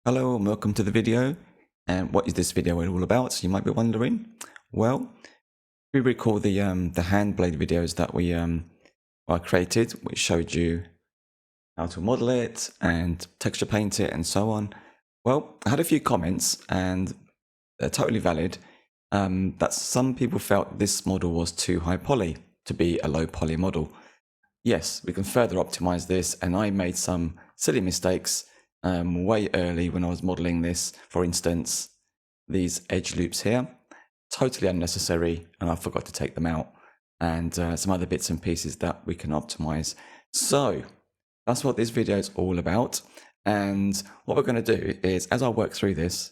Hello and welcome to the video. And what is this video all about? You might be wondering. Well, we recall the hand blade videos that we created, which showed you how to model it and texture paint it and so on. Well, I had a few comments, and they're totally valid. That some people felt this model was too high poly to be a low poly model. Yes, we can further optimize this, and I made some silly mistakes way early when I was modeling this. For instance, these edge loops here, totally unnecessary, and I forgot to take them out, and some other bits and pieces that we can optimize. So that's what this video is all about. And what we're going to do is, as I work through this,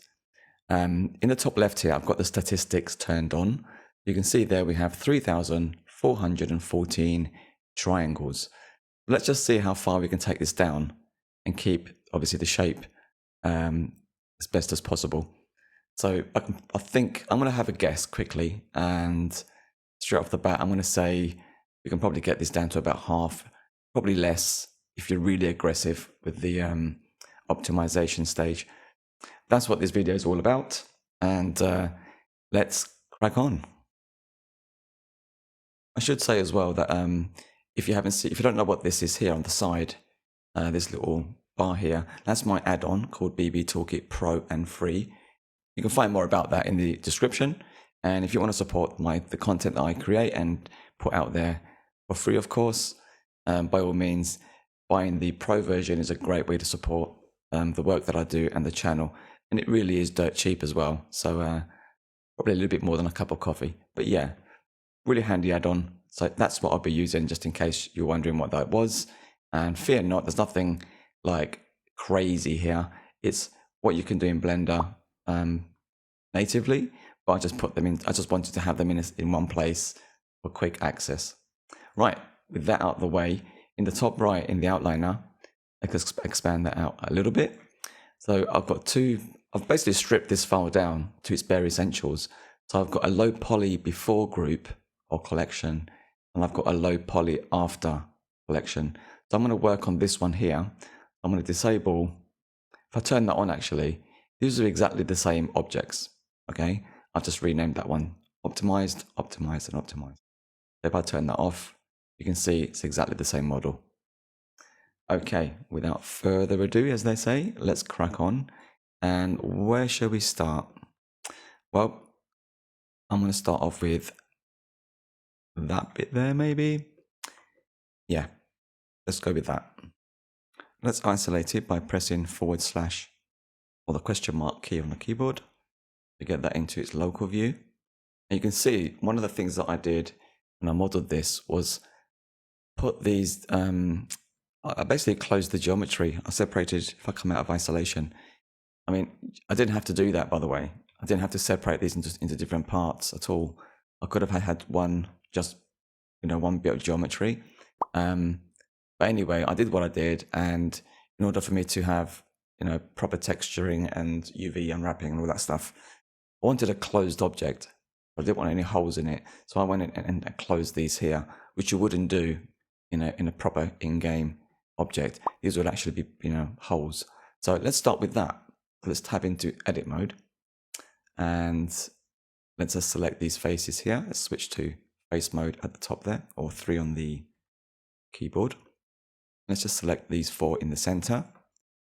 in the top left here, I've got the statistics turned on. You can see there we have 3,414 triangles. Let's just see how far we can take this down and keep, obviously, the shape as best as possible. So I think I'm going to have a guess quickly, and straight off the bat, I'm going to say we can probably get this down to about half, probably less if you're really aggressive with the optimization stage. That's what this video is all about, and let's crack on. I should say as well that if you don't know what this is here on the side, this little bar here, that's my add-on called BB Toolkit Pro and Free. You can find more about that in the description. And if you want to support the content that I create and put out there for free, of course, by all means, buying the Pro version is a great way to support the work that I do and the channel. And it really is dirt cheap as well. So probably a little bit more than a cup of coffee. But yeah, really handy add-on. So that's what I'll be using, just in case you're wondering what that was. And fear not, there's nothing like crazy here. It's what you can do in Blender natively, but I just put them in. I just wanted to have them in one place for quick access. Right, with that out of the way, in the top right in the outliner, I can expand that out a little bit. So I've basically stripped this file down to its bare essentials. So I've got a low poly before group or collection, and I've got a low poly after collection. So I'm going to work on this one here. I'm going to disable, if I turn that on actually, these are exactly the same objects, okay? I've just renamed that one optimized, optimized, and optimized. If I turn that off, you can see it's exactly the same model. Okay, without further ado, as they say, let's crack on. And where shall we start? Well, I'm going to start off with that bit there, maybe. Yeah, let's go with that. Let's isolate it by pressing / or the question mark key on the keyboard to get that into its local view. And you can see one of the things that I did when I modeled this was put these, I basically closed the geometry. I separated, if I come out of isolation, I mean, I didn't have to do that, by the way. I didn't have to separate these into different parts at all. I could have had one bit of geometry. But anyway, I did what I did, and in order for me to have, proper texturing and UV unwrapping and all that stuff, I wanted a closed object. I didn't want any holes in it, so I went in and closed these here, which you wouldn't do in a proper in-game object. These would actually be, holes. So let's start with that. Let's tab into edit mode, and let's just select these faces here. Let's switch to face mode at the top there, or 3 on the keyboard. Let's just select these 4 in the center,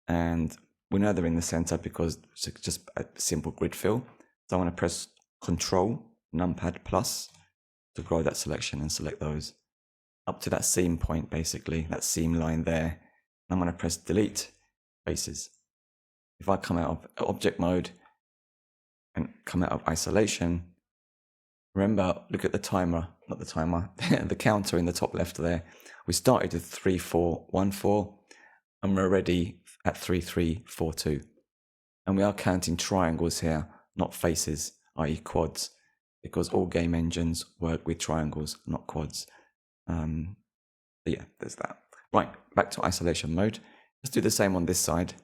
and we know they're in the center because it's just a simple grid fill. So I want to press Control numpad plus to grow that selection and select those up to that seam point, basically that seam line there. I'm going to press delete faces. If I come out of object mode and come out of isolation, remember, look at the timer, not the timer, the counter in the top left there. We started at 3414 and we're already at 3342. And we are counting triangles here, not faces, i.e. quads, because all game engines work with triangles, not quads. But yeah, there's that. Right, back to isolation mode. Let's do the same on this side.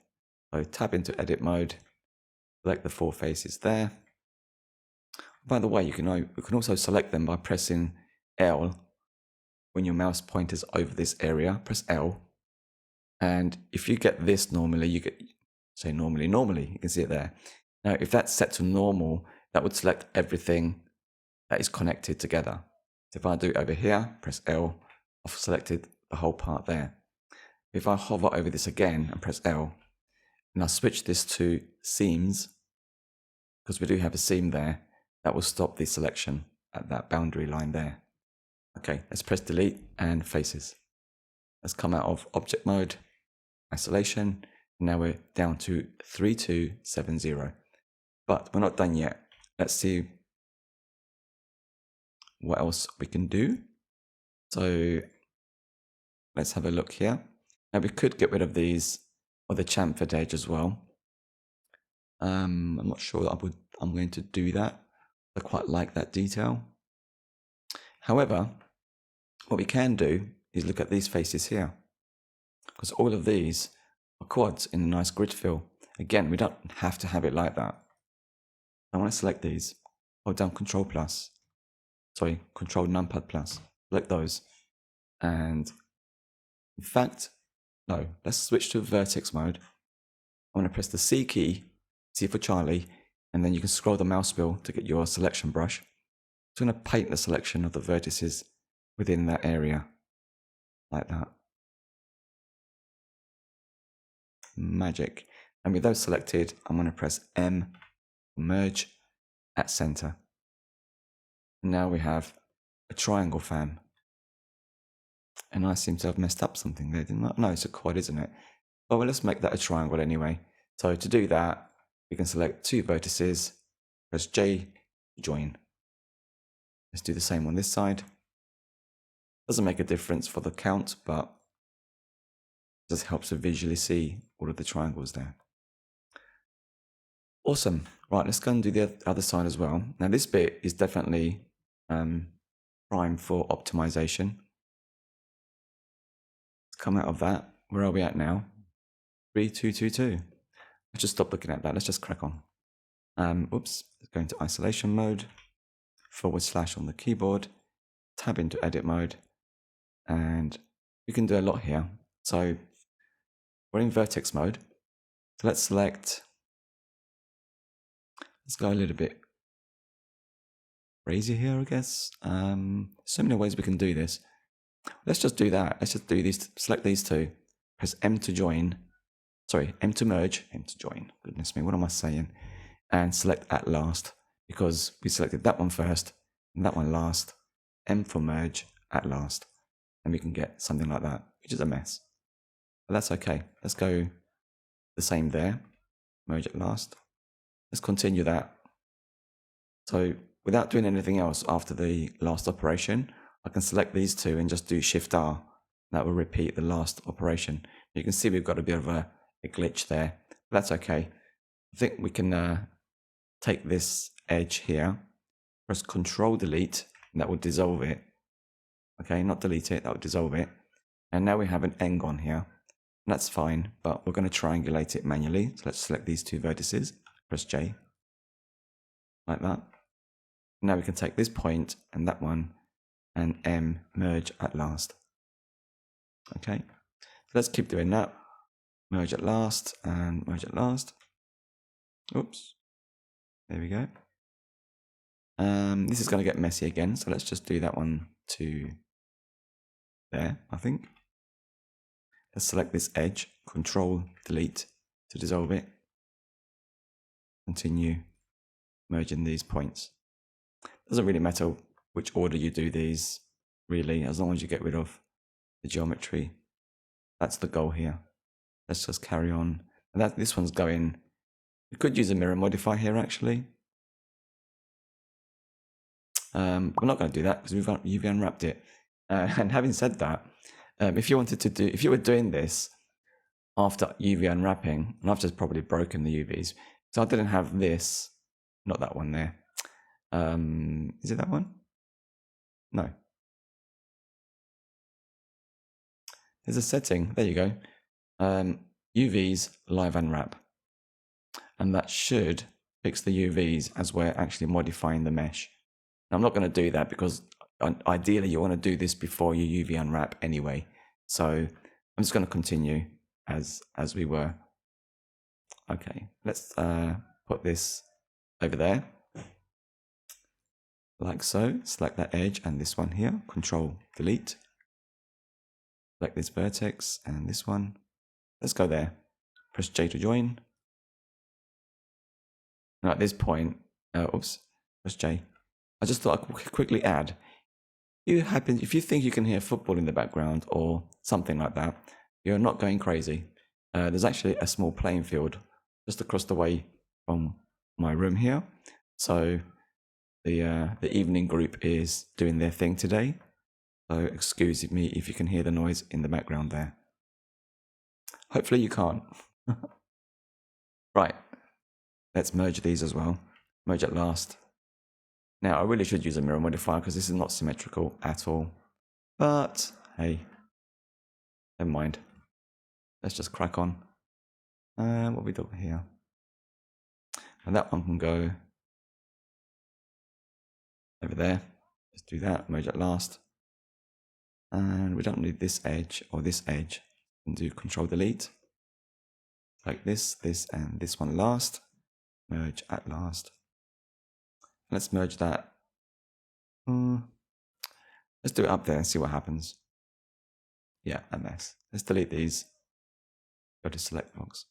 So tab into edit mode, select the 4 faces there. By the way, you can also select them by pressing L. When your mouse pointer's over this area, press L. And if you get this normally, say normally, you can see it there. Now, if that's set to normal, that would select everything that is connected together. So if I do it over here, press L, I've selected the whole part there. If I hover over this again and press L, and I switch this to seams, because we do have a seam there, that will stop the selection at that boundary line there. Okay, let's press delete and faces. Let's come out of object mode, isolation. Now we're down to 3270. But we're not done yet. Let's see what else we can do. So let's have a look here. Now we could get rid of these or the chamfered edge as well. I'm not sure that I'm going to do that. I quite like that detail. However, what we can do is look at these faces here, because all of these are quads in a nice grid fill. Again, we don't have to have it like that. I want to select these, hold down Control Numpad plus, select those. And in fact, no, let's switch to vertex mode. I want to press the C key, C for Charlie, and then you can scroll the mouse wheel to get your selection brush. I'm going to paint the selection of the vertices within that area, like that. Magic. And with those selected, I'm going to press M, merge at center. Now we have a triangle fan. And I seem to have messed up something there, didn't I? No, it's a quad, isn't it? Well, let's make that a triangle anyway. So to do that, we can select two vertices, press J, join. Let's do the same on this side. Doesn't make a difference for the count, but it just helps to visually see all of the triangles there. Awesome. Right, let's go and do the other side as well. Now this bit is definitely prime for optimization. Let's come out of that. Where are we at now? 3222. Let's just stop looking at that. Let's just crack on. Oops, let's go into isolation mode, / on the keyboard, tab into edit mode, and we can do a lot here. So we're in vertex mode. So let's select, let's go a little bit crazy here, I guess. So many ways we can do this. Let's just do that. Let's just do these, select these two, press M to join, sorry, M to merge, M to join, goodness me, what am I saying? And select at last, because we selected that one first and that one last. M for merge, at last. And we can get something like that, which is a mess. But that's okay. Let's go the same there, merge at last. Let's continue that. So without doing anything else after the last operation, I can select these two and just do Shift R. That will repeat the last operation. You can see we've got a bit of a glitch there. But that's okay. I think we can take this edge here, press Control Delete, and that will dissolve it. Okay, not delete it, that will dissolve it. And now we have an N-gon here. And that's fine, but we're going to triangulate it manually. So let's select these two vertices, press J, like that. Now we can take this point and that one and M, merge at last. Okay, so let's keep doing that. Merge at last and merge at last. Oops, there we go. This is going to get messy again, so let's just do that one to there, I think. Let's select this edge, Control Delete to dissolve it. Continue merging these points. Doesn't really matter which order you do these, really, as long as you get rid of the geometry. That's the goal here. Let's just carry on. And this one's going, we could use a mirror modifier here actually. We're not going to do that because you've unwrapped it. And having said that, if you were doing this after UV unwrapping, and I've just probably broken the UVs, so I didn't have this, not that one there. Is it that one? No. There's a setting, there you go. UVs live unwrap. And that should fix the UVs as we're actually modifying the mesh. Now, I'm not going to do that because ideally you want to do this before you UV unwrap anyway. So I'm just going to continue as we were. Okay, let's put this over there. Like so. Select that edge and this one here. Control delete. Select this vertex and this one. Let's go there. Press J to join. Now at this point, oops, press J. I just thought I'd quickly add. If you think you can hear football in the background or something like that, you're not going crazy. There's actually a small playing field just across the way from my room here. So the evening group is doing their thing today. So excuse me if you can hear the noise in the background there. Hopefully you can't. Right, let's merge these as well. Merge at last. Now I really should use a mirror modifier because this is not symmetrical at all. But hey, never mind. Let's just crack on. What we do here? And that one can go over there. Let's do that, merge at last. And we don't need this edge or this edge. And do Control Delete. Like this, and this one last. Merge at last. Let's merge that. Let's do it up there and see what happens. Yeah, a mess. Let's delete these. Go to select box.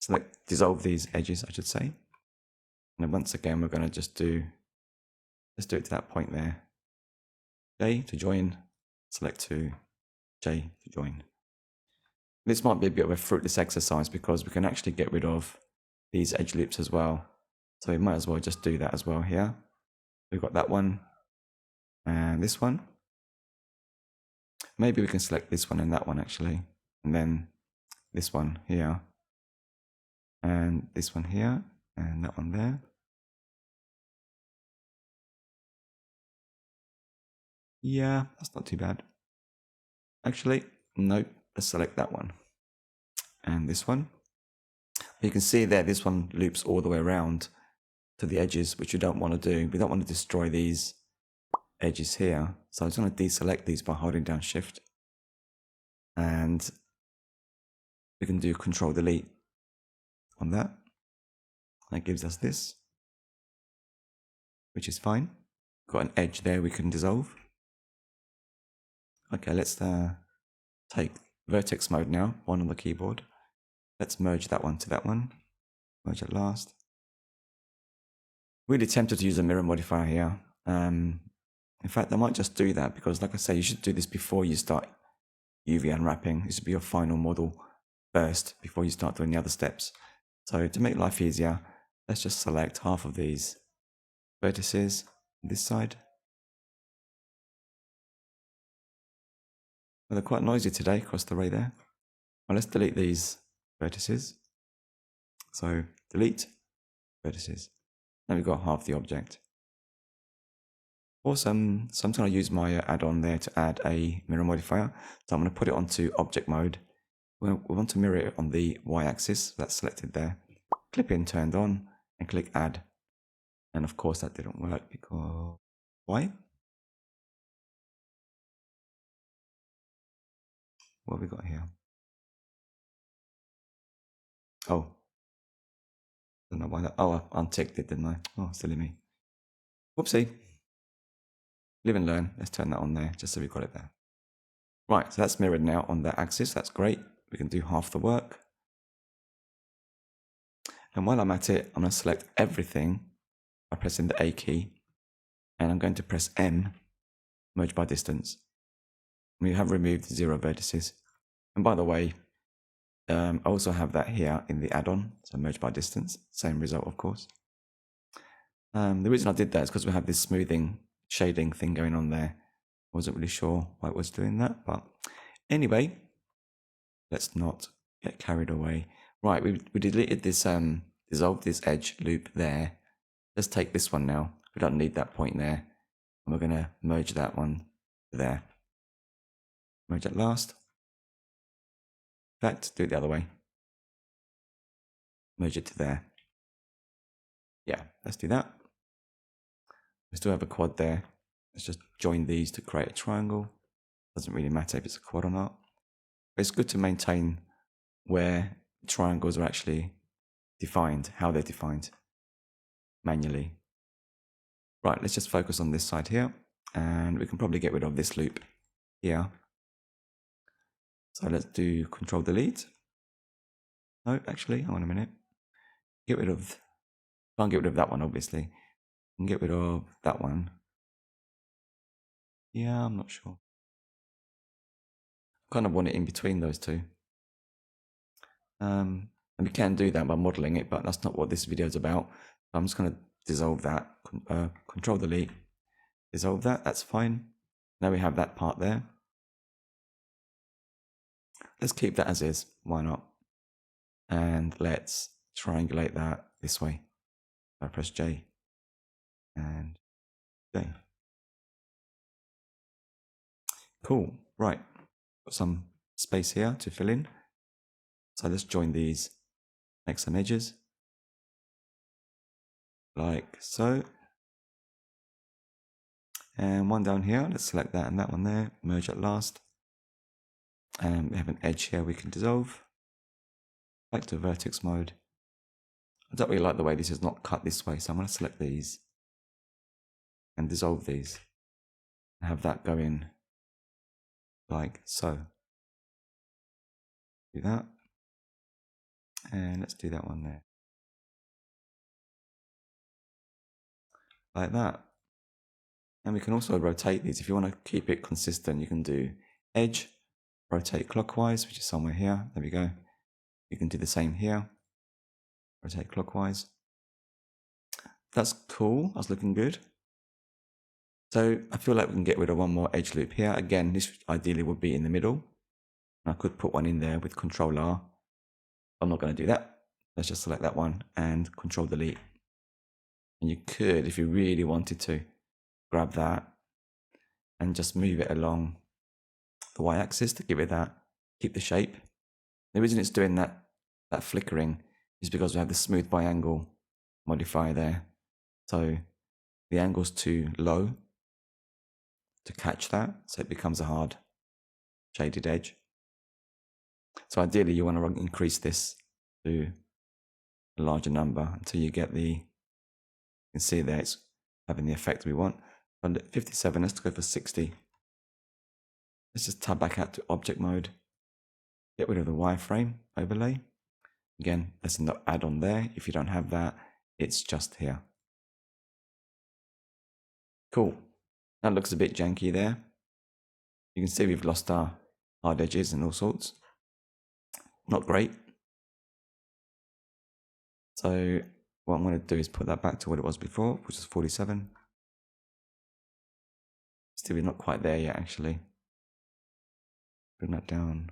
Select, dissolve these edges, I should say. And then once again, we're going to just do, let's do it to that point there. J to join, select 2, J to join. This might be a bit of a fruitless exercise because we can actually get rid of these edge loops as well. So we might as well just do that as well here. We've got that one and this one. Maybe we can select this one and that one actually. And then this one here. And this one here. And that one there. Yeah, that's not too bad. Actually, nope. Let's select that one. And this one. You can see there, this one loops all the way around to the edges, which you don't want to do. We don't want to destroy these edges here. So I'm just going to deselect these by holding down Shift. And we can do Control Delete on that. That gives us this, which is fine. Got an edge there we can dissolve. Okay, let's take vertex mode now, one on the keyboard. Let's merge that one to that one. Merge at last. Really tempted to use a mirror modifier here. In fact, I might just do that because, like I say, you should do this before you start UV unwrapping. This should be your final model first before you start doing the other steps. So to make life easier, let's just select half of these vertices on this side. Well, they're quite noisy today across the array there. Well, let's delete these vertices. So delete vertices. Now we've got half the object. Awesome. So I'm going to use my add-on there to add a mirror modifier. So I'm going to put it onto object mode. We want to mirror it on the y-axis. That's selected there. Clip in turned on and click add. And of course that didn't work because why? What have we got here? Oh, don't know why that. Oh, I unticked it, didn't I? Oh, silly me. Whoopsie. Live and learn. Let's turn that on there just so we've got it there. Right, so that's mirrored now on that axis. That's great. We can do half the work. And while I'm at it, I'm going to select everything by pressing the A key. And I'm going to press M, merge by distance. We have removed 0 vertices. And by the way, I also have that here in the add-on, so merge by distance, same result of course. The reason I did that is because we have this smoothing, shading thing going on there. I wasn't really sure why it was doing that, but anyway, let's not get carried away. Right, we deleted this, dissolved this edge loop there. Let's take this one now. We don't need that point there. And we're going to merge that one there. Merge at last. In fact, do it the other way. Merge it to there. Yeah, let's do that. We still have a quad there. Let's just join these to create a triangle. Doesn't really matter if it's a quad or not. But it's good to maintain where triangles are actually defined, how they're defined manually. Right, let's just focus on this side here, and we can probably get rid of this loop here. So let's do Control Delete. No, actually, hang on a minute. Get rid of, can't get rid of that one, obviously. And get rid of that one. Yeah, I'm not sure. I kind of want it in between those two. And we can do that by modeling it, but that's not what this video is about. I'm just going to dissolve that. Control Delete. Dissolve that. That's fine. Now we have that part there. Let's keep that as is. Why not? And let's triangulate that this way. I press J and J. Cool. Right. Got some space here to fill in. So let's join these. Make some edges. Like so. And one down here. Let's select that and that one there. Merge at last. And we have an edge here we can dissolve. Back to vertex mode. I don't really like the way this is not cut this way, so I'm going to select these and dissolve these. And have that go in like so. Do that. And let's do that one there. Like that. And we can also rotate these. If you want to keep it consistent, you can do edge, rotate clockwise, which is somewhere here. There we go. You can do the same here. Rotate clockwise. That's cool. That's looking good. So I feel like we can get rid of one more edge loop here. Again, this ideally would be in the middle. I could put one in there with Control R. I'm not going to do that. Let's just select that one and Control Delete. And you could, if you really wanted to, grab that and just move it along the y-axis to give it that, keep the shape. The reason it's doing that flickering is because we have the smooth biangle modifier there. So the angle's too low to catch that, so it becomes a hard shaded edge. So ideally you want to increase this to a larger number until you get the, you can see there it's having the effect we want. And at 57, let's go for 60. Let's just tab back out to object mode. Get rid of the wireframe overlay. Again, let's not add on there. If you don't have that, it's just here. Cool. That looks a bit janky there. You can see we've lost our hard edges and all sorts. Not great. So what I'm going to do is put that back to what it was before, which is 47. Still we're not quite there yet, actually. Bring that down.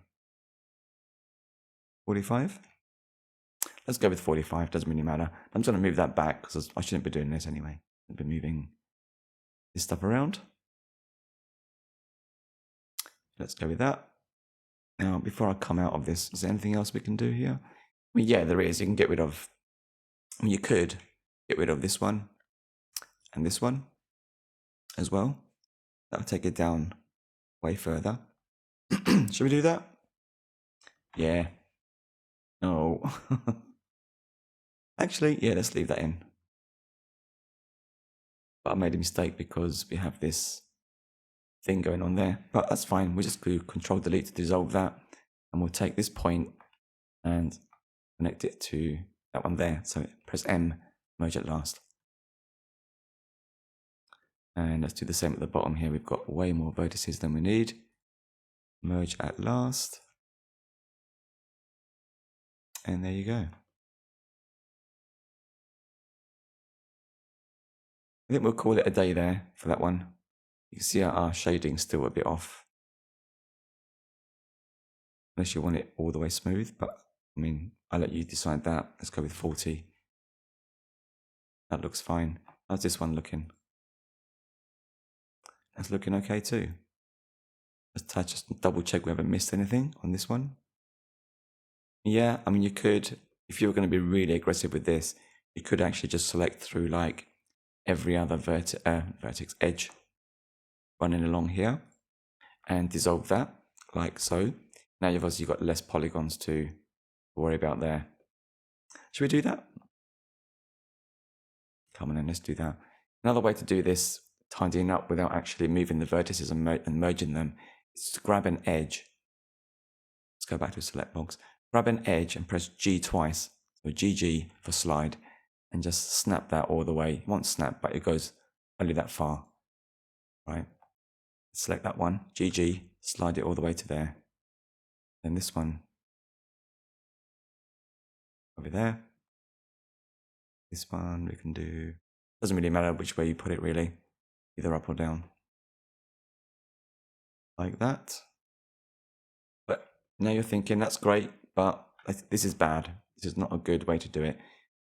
45. Let's go with 45, doesn't really matter. I'm just going to move that back because I shouldn't be doing this anyway. I've been moving this stuff around. Let's go with that. Now, before I come out of this, is there anything else we can do here? I mean, yeah, there is. You can get rid of, I mean, you could get rid of this one and this one as well. That'll take it down way further. Should we do that? Yeah. No. Actually, yeah, let's leave that in. But I made a mistake because we have this thing going on there. But that's fine. We'll just do Control Delete to dissolve that. And we'll take this point and connect it to that one there. So press M, merge at last. And let's do the same at the bottom here. We've got way more vertices than we need. Merge at last. And there you go. I think we'll call it a day there for that one. You can see our shading's still a bit off. Unless you want it all the way smooth, but I mean, I'll let you decide that. Let's go with 40. That looks fine. How's this one looking? That's looking okay too. Let's just double check we haven't missed anything on this one. Yeah, I mean, you could, if you were going to be really aggressive with this, you could actually just select through like every other vertex edge running along here and dissolve that like so. Now you've obviously got less polygons to worry about there. Should we do that? Come on in, let's do that. Another way to do this, tidying up without actually moving the vertices and merging them, is to grab an edge. Let's go back to select box. Grab an edge and press G twice. So GG for slide, and just snap that all the way. It won't snap, but it goes only that far. Right? Select that one, GG, slide it all the way to there. Then this one over there. This one we can do, doesn't really matter which way you put it really, either up or down. Like that. But now you're thinking, that's great, but this is bad. This is not a good way to do it.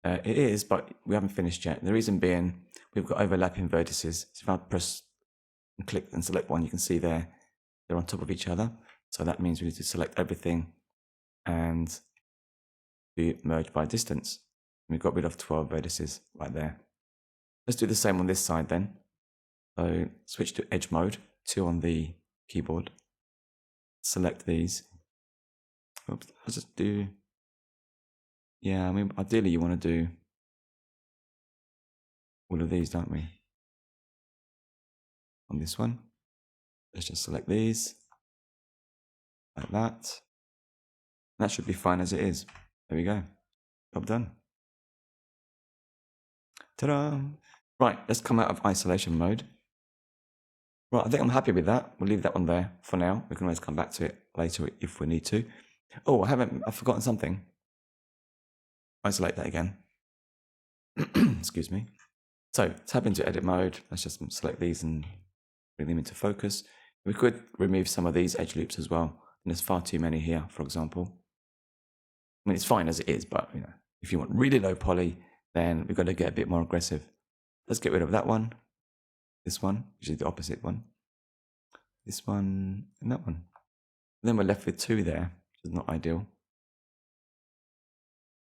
It is, but we haven't finished yet. The reason being, we've got overlapping vertices. So if I press and click and select one, you can see there, they're on top of each other. So that means we need to select everything and be merged by distance. We've got rid of 12 vertices right there. Let's do the same on this side then. So switch to edge mode, 2 on the keyboard. Select these. Oops, let's just do, yeah, I mean, ideally you want to do all of these, don't we? On this one, let's just select these, like that. That should be fine as it is. There we go, job done. Ta-da! Right, let's come out of isolation mode. Right, I think I'm happy with that. We'll leave that one there for now. We can always come back to it later if we need to. Oh, I've forgotten something. Isolate that again. Excuse me. So tap into edit mode. Let's just select these and bring them into focus. We could remove some of these edge loops as well. And there's far too many here, for example. I mean, it's fine as it is, but you know, if you want really low poly, then we've got to get a bit more aggressive. Let's get rid of that one, this one, which is the opposite one, this one, and that one. And then we're left with 2 there, which is not ideal.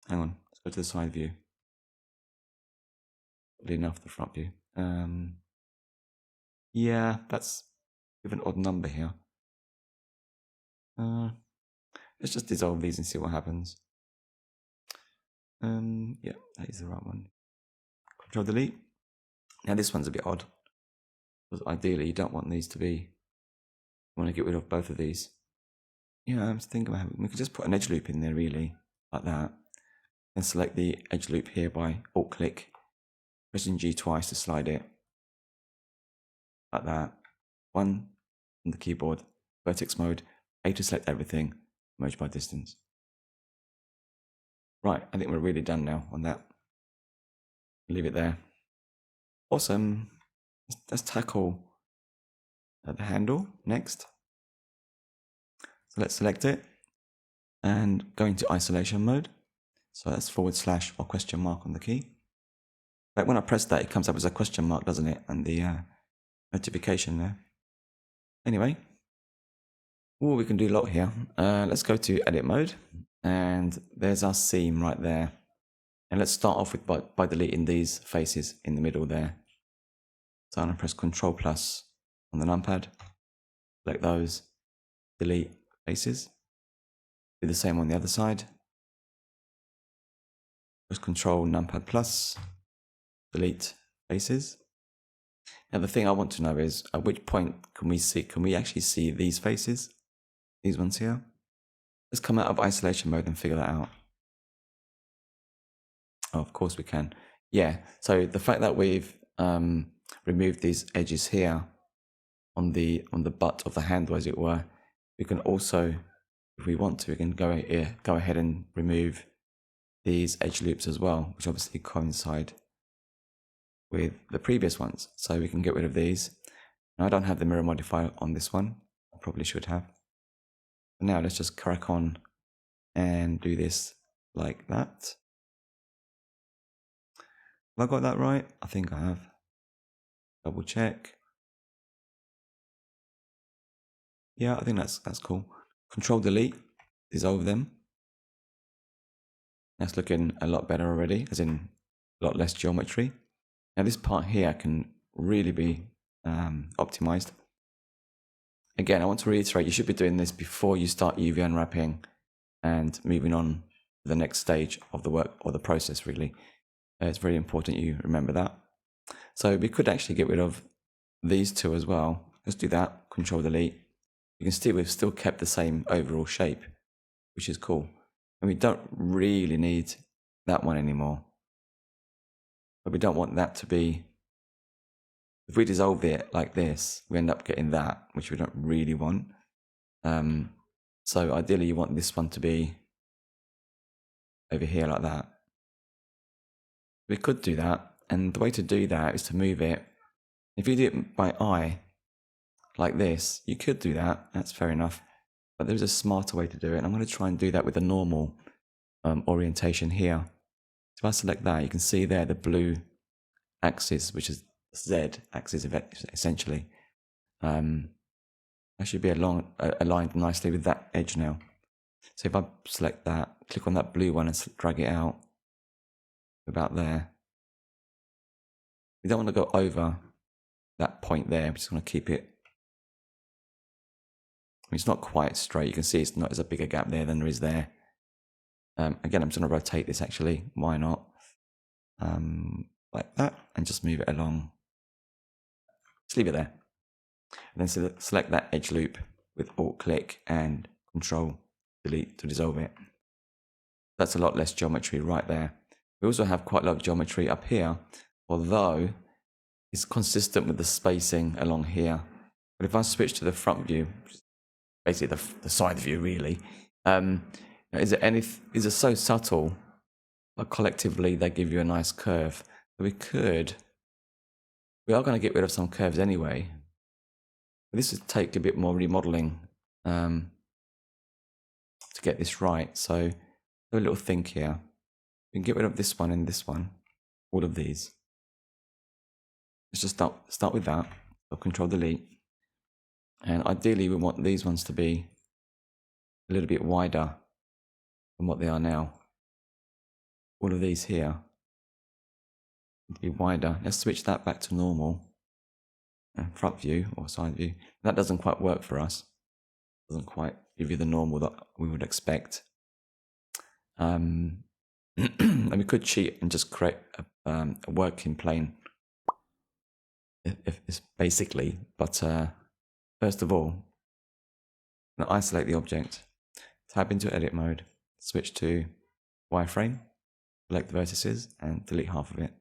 Hang on, let's go to the side view. Probably enough the front view. Yeah, that's with an odd number here. Let's just dissolve these and see what happens. Yeah, that is the right one. Control delete. Now this one's a bit odd, because ideally you don't want these to be, you want to get rid of both of these. Yeah, I'm thinking about, we could just put an edge loop in there really, like that. And select the edge loop here by alt click, pressing G twice to slide it. Like that. 1 on the keyboard, vertex mode, A to select everything, merge by distance. Right, I think we're really done now on that. Leave it there. Awesome. Let's tackle the handle next. So let's select it and go into isolation mode. So that's / or question mark on the key. But when I press that, it comes up as a question mark, doesn't it? And the notification there. Anyway, we can do a lot here. Let's go to edit mode, and there's our seam right there. And let's start off with by deleting these faces in the middle there. So I'm going to press Ctrl+ on the numpad, select those, delete faces. Do the same on the other side. Press Ctrl numpad+, delete faces. Now the thing I want to know is, at which point can we actually see these faces? These ones here? Let's come out of isolation mode and figure that out. Oh, of course we can. Yeah, so the fact that we've removed these edges here on the butt of the handle, as it were, we can also, if we want to, we can go ahead and remove these edge loops as well, which obviously coincide with the previous ones. So we can get rid of these. Now I don't have the mirror modifier on this one. I probably should have. But now let's just crack on and do this like that. Have I got that right? I think I have. Double check. Yeah, I think that's cool. Control delete, dissolve them. That's looking a lot better already, as in a lot less geometry. Now this part here can really be optimized. Again, I want to reiterate, you should be doing this before you start UV unwrapping and moving on the next stage of the work or the process really. It's very important you remember that. So we could actually get rid of these two as well. Let's do that, Control Delete. You can see we've still kept the same overall shape, which is cool. And we don't really need that one anymore. But we don't want that to be, if we dissolve it like this, we end up getting that, which we don't really want. So ideally you want this one to be over here like that. We could do that, and the way to do that is to move it. If you do it by eye, like this, you could do that, that's fair enough. But there's a smarter way to do it, and I'm going to try and do that with the normal orientation here. So if I select that, you can see there the blue axis, which is Z axis essentially. That should be aligned nicely with that edge now. So if I select that, click on that blue one and drag it out about there. We don't want to go over that point there. We just want to keep it. It's not quite straight. You can see it's not as a bigger gap there than there is there. Again, I'm just going to rotate this actually. Why not? Like that, and just move it along. Just leave it there. And then select that edge loop with Alt click and Control Delete to dissolve it. That's a lot less geometry right there. We also have quite a lot of geometry up here, although it's consistent with the spacing along here. But if I switch to the front view, basically the side view really, is it so subtle, but collectively they give you a nice curve. So we are going to get rid of some curves anyway. But this would take a bit more remodeling to get this right. So do a little think here. We can get rid of this one and this one, all of these. Let's just start with that. So Control Delete. And ideally we want these ones to be a little bit wider than what they are now. All of these here need to be wider. Let's switch that back to normal. Front view or side view. That doesn't quite work for us. Doesn't quite give you the normal that we would expect. And we could cheat and just create a working plane, if it's basically. But first of all, I'm going to isolate the object, tab into edit mode, switch to wireframe, select the vertices, and delete half of it.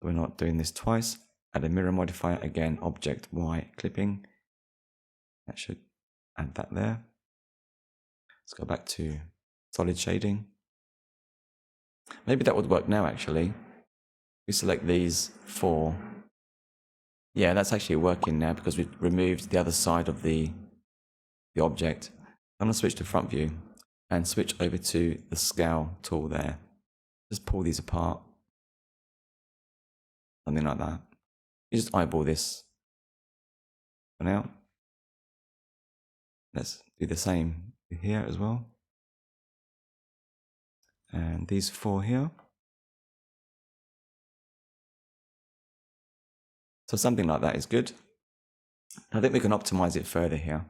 So we're not doing this twice. Add a mirror modifier again, object Y clipping. That should add that there. Let's go back to solid shading. Maybe that would work now actually. We select these four. Yeah, that's actually working now because we've removed the other side of the object. I'm going to switch to front view and switch over to the scale tool there. Just pull these apart. Something like that. You just eyeball this for now. Let's do the same here as well. And these four here. So something like that is good. I think we can optimize it further here.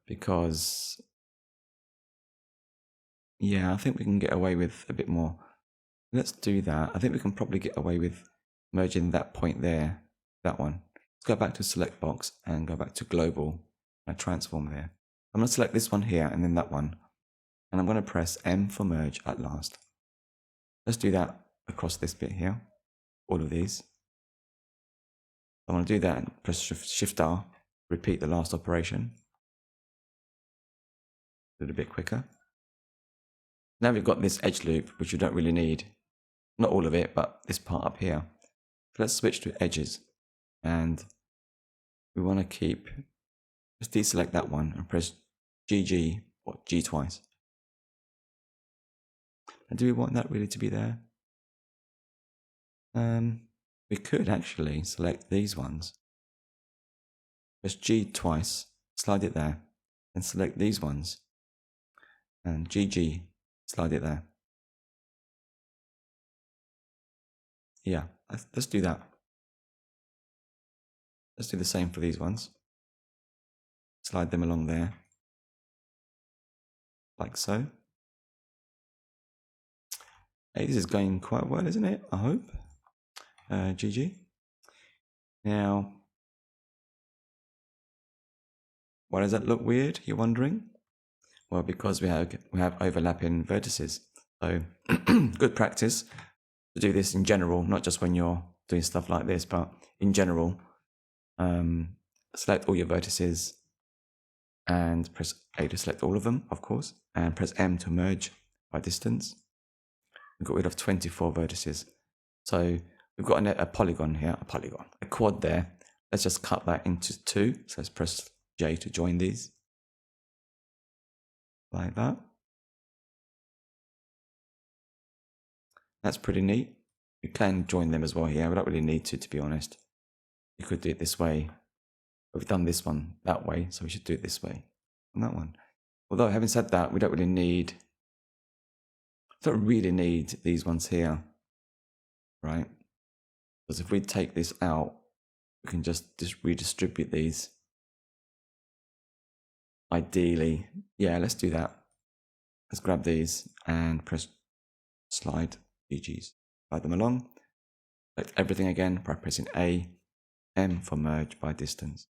Because, yeah, I think we can get away with a bit more. Let's do that. I think we can probably get away with merging that point there, that one. Let's go back to select box and go back to global and transform there. I'm going to select this one here and then that one. And I'm going to press M for merge at last. Let's do that across this bit here, all of these. I'm going to do that and press Shift R, repeat the last operation. A little bit quicker. Now we've got this edge loop, which we don't really need. Not all of it, but this part up here. So let's switch to edges. And we want to keep, just deselect that one and press GG or G twice. And do we want that really to be there? We could actually select these ones. Press G twice, slide it there, and select these ones. And GG, slide it there. Yeah, let's do that. Let's do the same for these ones. Slide them along there. like so. Hey, this is going quite well, isn't it? I hope. GG. Now, why does that look weird? You're wondering? Well, because we have overlapping vertices. So good practice to do this in general, not just when you're doing stuff like this, but in general. Select all your vertices and press A to select all of them, of course, and press M to merge by distance. We've got rid of 24 vertices. So we've got a polygon here, a quad there. Let's just cut that into 2. So let's press J to join these. Like that. That's pretty neat. You can join them as well here. We don't really need to be honest. You could do it this way. We've done this one that way, so we should do it this way on that one. Although having said that, we don't really need these ones here, right? Because if we take this out, we can just redistribute these. Ideally, yeah, let's do that. Let's grab these and press slide, GGs, slide them along. Select everything again by pressing A, M for merge by distance.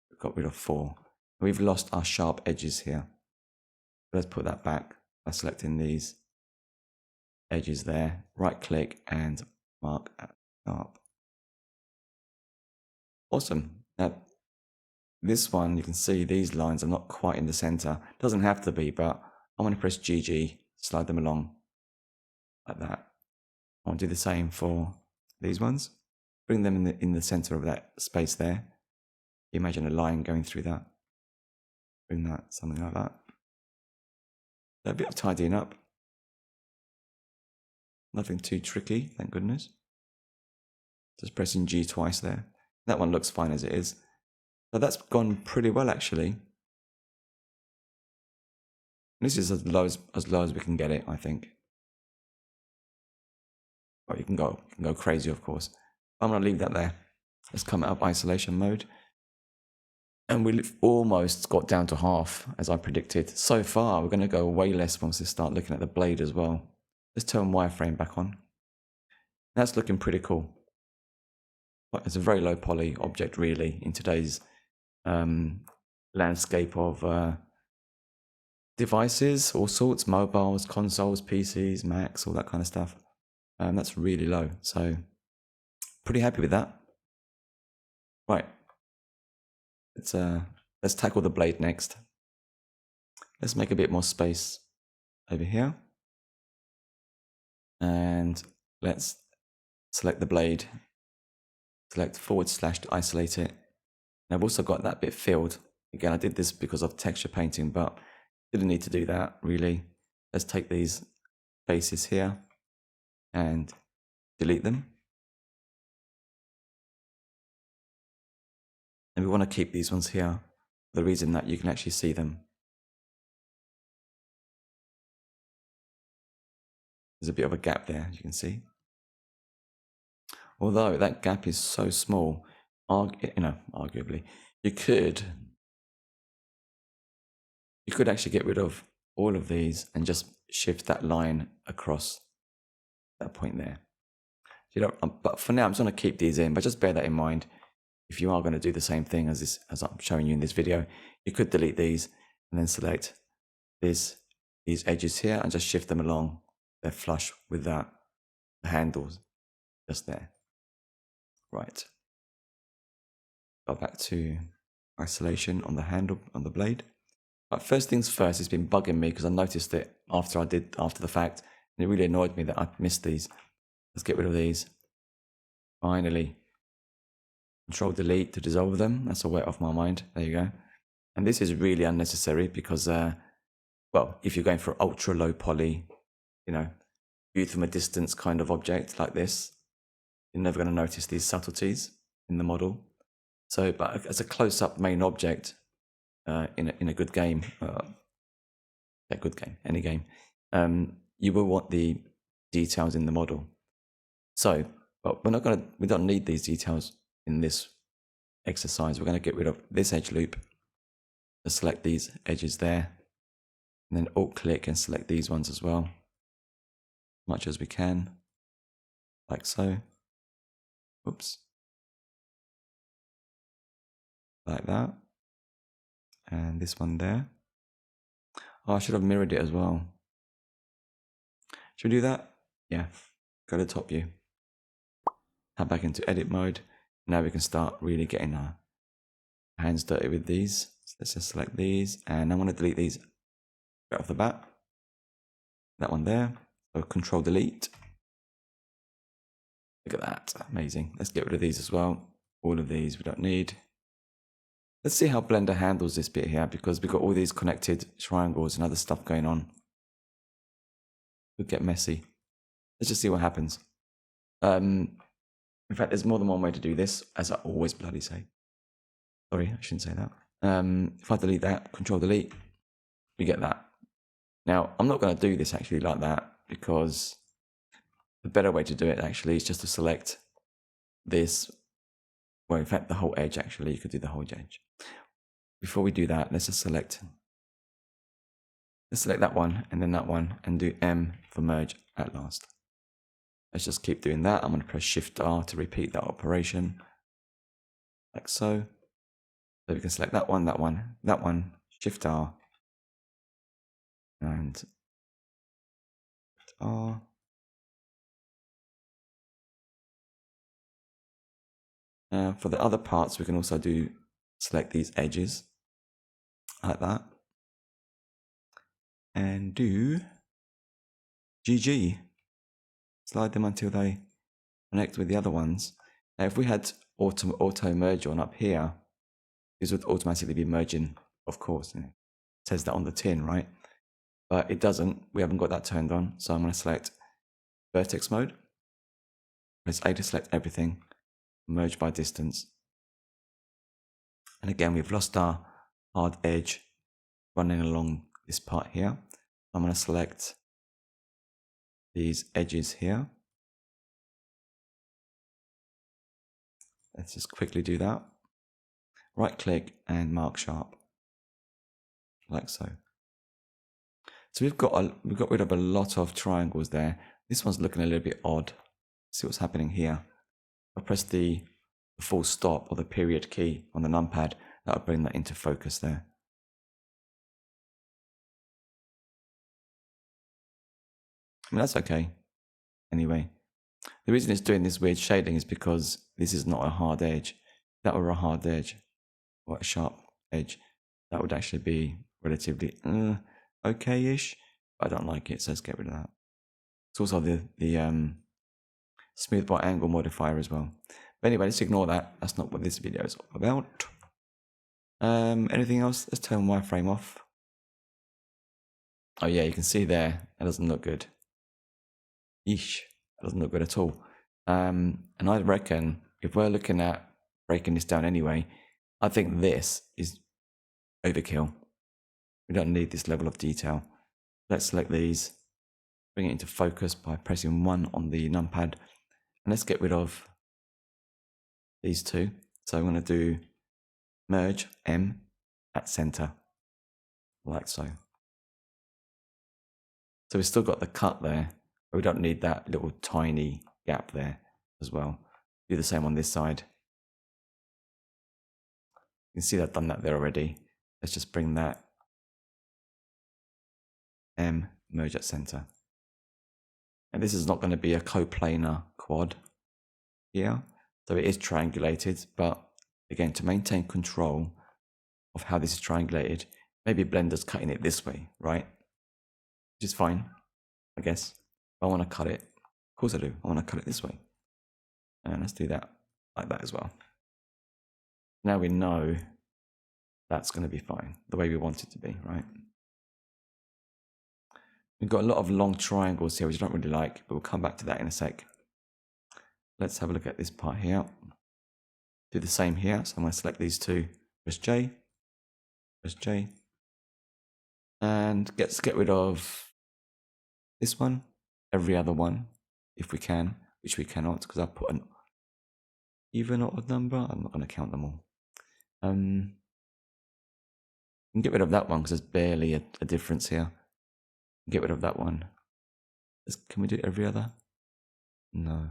We've got rid of 4. We've lost our sharp edges here. Let's put that back by selecting these edges there, right click and mark at sharp. Awesome. Now, this one, you can see these lines are not quite in the center. Doesn't have to be, but I'm going to press GG, slide them along like that. I want to do the same for these ones. Bring them in the center of that space there. Imagine a line going through that. Bring that, something like that. A bit of tidying up. Nothing too tricky, thank goodness. Just pressing G twice there. That one looks fine as it is. So that's gone pretty well actually. This is as low as we can get it, I think. Well, you can go crazy, of course. I'm gonna leave that there. Let's come out of isolation mode. And we've almost got down to half, as I predicted. So far, we're gonna go way less once we start looking at the blade as well. Let's turn wireframe back on. That's looking pretty cool. It's a very low poly object, really, in today's landscape of devices, all sorts, mobiles, consoles, PCs, Macs, all that kind of stuff. That's really low, so pretty happy with that. Right, let's tackle the blade next. Let's make a bit more space over here, and let's select the blade. Select / to isolate it. And I've also got that bit filled. Again, I did this because of texture painting, but didn't need to do that really. Let's take these faces here and delete them. And we want to keep these ones here for the reason that you can actually see them. There's a bit of a gap there, as you can see. Although that gap is so small, arguably, you could actually get rid of all of these and just shift that line across that point there. But for now, I'm just going to keep these in, but just bear that in mind. If you are going to do the same thing as I'm showing you in this video, you could delete these and then select these edges here and just shift them along. They're flush with the handles just there. Right. Go back to isolation on the handle, on the blade. But first things first, it's been bugging me because I noticed it after the fact, and it really annoyed me that I missed these. Let's get rid of these. Finally. Control delete to dissolve them. That's a weight off my mind. There you go. And this is really unnecessary because, well, if you're going for ultra low poly, viewed from a distance kind of object like this, you're never going to notice these subtleties in the model. So, but as a close-up main object in a good game, any game, you will want the details in the model. So, but we don't need these details in this exercise. We're going to get rid of this edge loop. Just select these edges there And then Alt click and select these ones as well, much as we can, like so. Oops. Like that. And this one there. Oh, I should have mirrored it as well. Should we do that? Yeah. Go to top view. Head back into edit mode. Now we can start really getting our hands dirty with these. So let's just select these, and I'm going to delete these right off the bat. That one there. So Control Delete. Look at that. Amazing. Let's get rid of these as well. All of these we don't need. Let's see how Blender handles this bit here, because we've got all these connected triangles and other stuff going on. Could get messy. Let's just see what happens. In fact, there's more than one way to do this, as I always bloody say. Sorry, I shouldn't say that. If I delete that, Control Delete, we get that. Now, I'm not going to do this actually like that, because the better way to do it actually is just to select this. Well, in fact, the whole edge actually, you could do the whole edge. Before we do that, let's just select that one and then that one and do M for merge at last. Let's just keep doing that. I'm going to press Shift R to repeat that operation, like so. So we can select that one, Shift R, and R. For the other parts, we can also select these edges like that and do GG. Slide them until they connect with the other ones. Now, if we had auto merge on up here, this would automatically be merging, of course. It says that on the tin, right? But it doesn't. We haven't got that turned on. So I'm going to select vertex mode. Press A to select everything. Merge by distance. And again, we've lost our hard edge running along this part here. I'm going to select these edges here. Let's just quickly do that. Right click and mark sharp, like so. So we've got rid of a lot of triangles there. This one's looking a little bit odd. See what's happening here. I'll press the full stop or the period key on the numpad. That'll bring that into focus there. I mean, that's okay. Anyway, the reason it's doing this weird shading is because this is not a hard edge. If that were a hard edge or a sharp edge, that would actually be relatively okay-ish. I don't like it, so let's get rid of that. It's also the smooth by angle modifier as well. But anyway, let's ignore that. That's not what this video is all about. Anything else? Let's turn wireframe off. Oh yeah, you can see there, that doesn't look good. Yeesh, that doesn't look good at all. And I reckon if we're looking at breaking this down anyway, I think this is overkill. We don't need this level of detail. Let's select these, bring it into focus by pressing 1 on the numpad, and let's get rid of these two. So I'm going to do merge M at center, like so. So we've still got the cut there, but we don't need that little tiny gap there as well. Do the same on this side. You can see that I've done that there already. Let's just bring that M, merge at center. And this is not going to be a coplanar quad here. So it is triangulated, but again, to maintain control of how this is triangulated, maybe Blender's cutting it this way, right? Which is fine, I guess. I want to cut it. Of course I do. I want to cut it this way. And let's do that like that as well. Now we know that's going to be fine, the way we want it to be, right? We've got a lot of long triangles here, which I don't really like, but we'll come back to that in a sec. Let's have a look at this part here. Do the same here. So I'm going to select these two. Press J. Press J. And let's get rid of this one, every other one, if we can, which we cannot because I've put an even or odd number. I'm not going to count them all. And get rid of that one because there's barely a difference here. Get rid of that one. Can we do every other? No.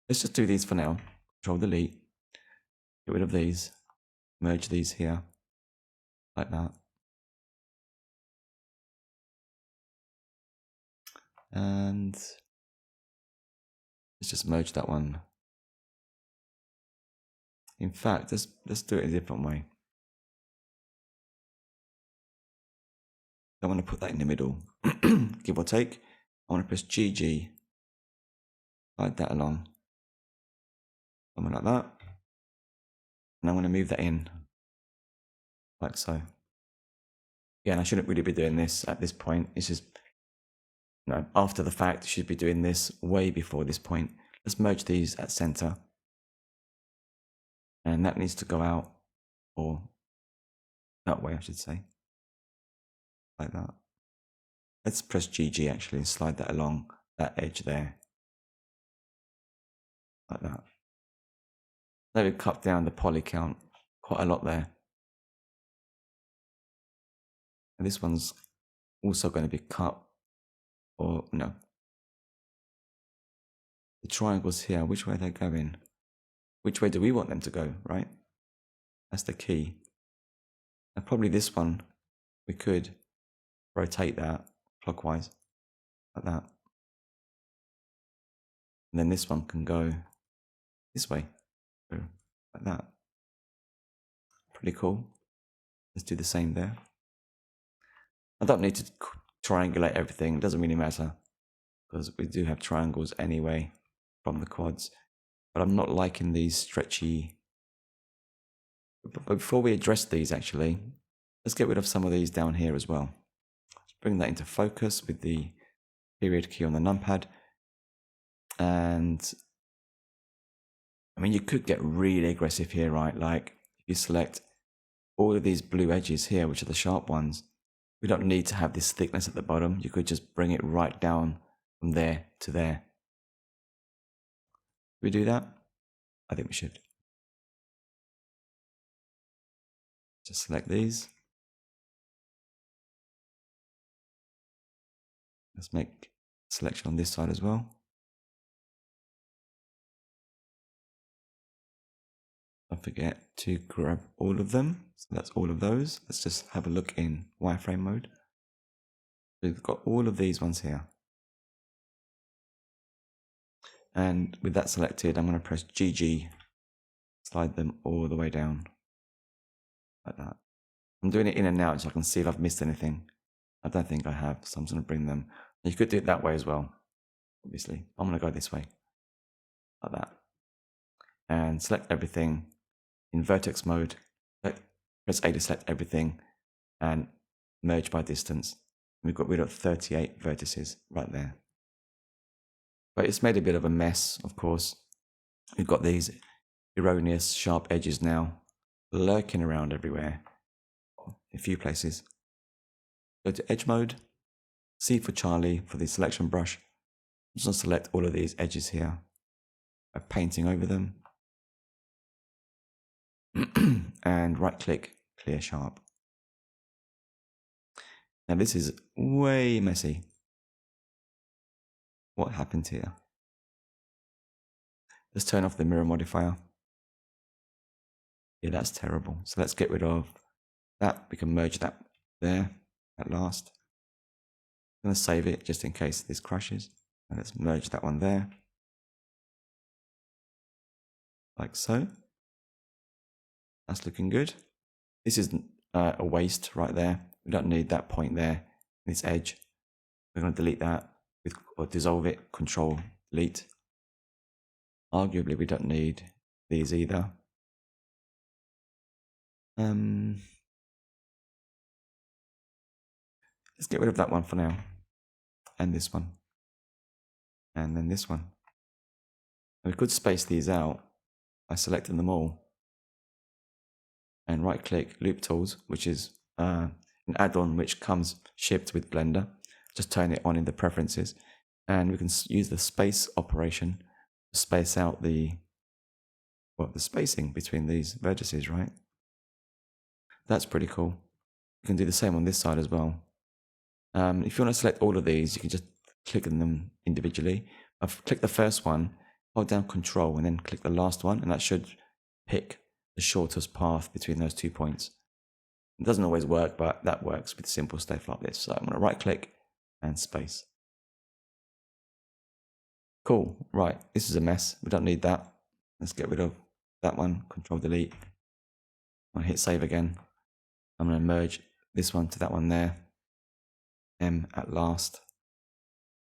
Let's just do these for now. Control delete. Get rid of these. Merge these here. Like that. And let's just merge that one. In fact, let's do it a different way. I want to put that in the middle. Give or take. I want to press GG. Slide that along. Something like that. And I'm going to move that in. Like so. Yeah, and I shouldn't really be doing this at this point. It's just, you know, after the fact, you should be doing this way before this point. Let's merge these at center. And that needs to go out, or that way, I should say. Like that. Let's press GG actually and slide that along that edge there. Like that. That would cut down the poly count quite a lot there. And this one's also going to be cut, or no. The triangles here, which way are they going? Which way do we want them to go, right? That's the key. And probably this one, we could rotate that clockwise, like that. And then this one can go this way, like that. Pretty cool. Let's do the same there. I don't need to triangulate everything, it doesn't really matter, because we do have triangles anyway from the quads. But I'm not liking these stretchy. But before we address these actually, let's get rid of some of these down here as well. Let's bring that into focus with the period key on the numpad. And I mean, you could get really aggressive here, right? Like if you select all of these blue edges here, which are the sharp ones, we don't need to have this thickness at the bottom. You could just bring it right down from there to there. Should we do that? I think we should. Just select these. Let's make a selection on this side as well. Don't forget to grab all of them. So that's all of those. Let's just have a look in wireframe mode. We've got all of these ones here. And with that selected, I'm going to press GG, slide them all the way down, like that. I'm doing it in and out so I can see if I've missed anything. I don't think I have, so I'm just going to bring them. You could do it that way as well, obviously. I'm going to go this way, like that. And select everything in vertex mode. Press A to select everything and merge by distance. We've got rid of 38 vertices right there. But it's made a bit of a mess, of course. We've got these erroneous sharp edges now lurking around everywhere, a few places. Go to edge mode, C for Charlie for the selection brush. I'm just going to select all of these edges here by painting over them. And right click, clear sharp. Now this is way messy. What happened here? Let's turn off the mirror modifier. Yeah, that's terrible. So let's get rid of that. We can merge that there at last. I'm going to save it just in case this crashes. And let's merge that one there. Like so. That's looking good. This is a waste right there. We don't need that point there, this edge. We're going to delete that or dissolve it, Control delete. Arguably, we don't need these either. Let's get rid of that one for now. And this one. And then this one. And we could space these out by selecting them all. And right click Loop Tools, which is an add-on which comes shipped with Blender. Just turn it on in the preferences. And we can use the space operation to space out the spacing between these vertices, right? That's pretty cool. You can do the same on this side as well. If you want to select all of these, you can just click on them individually. I've clicked the first one, hold down Control, and then click the last one, and that should pick the shortest path between those 2 points. It doesn't always work, but that works with simple stuff like this. So I'm going to right click and space. Cool. Right. This is a mess. We don't need that. Let's get rid of that one. Control Delete. I'm going to hit save again. I'm going to merge this one to that one there. M at last.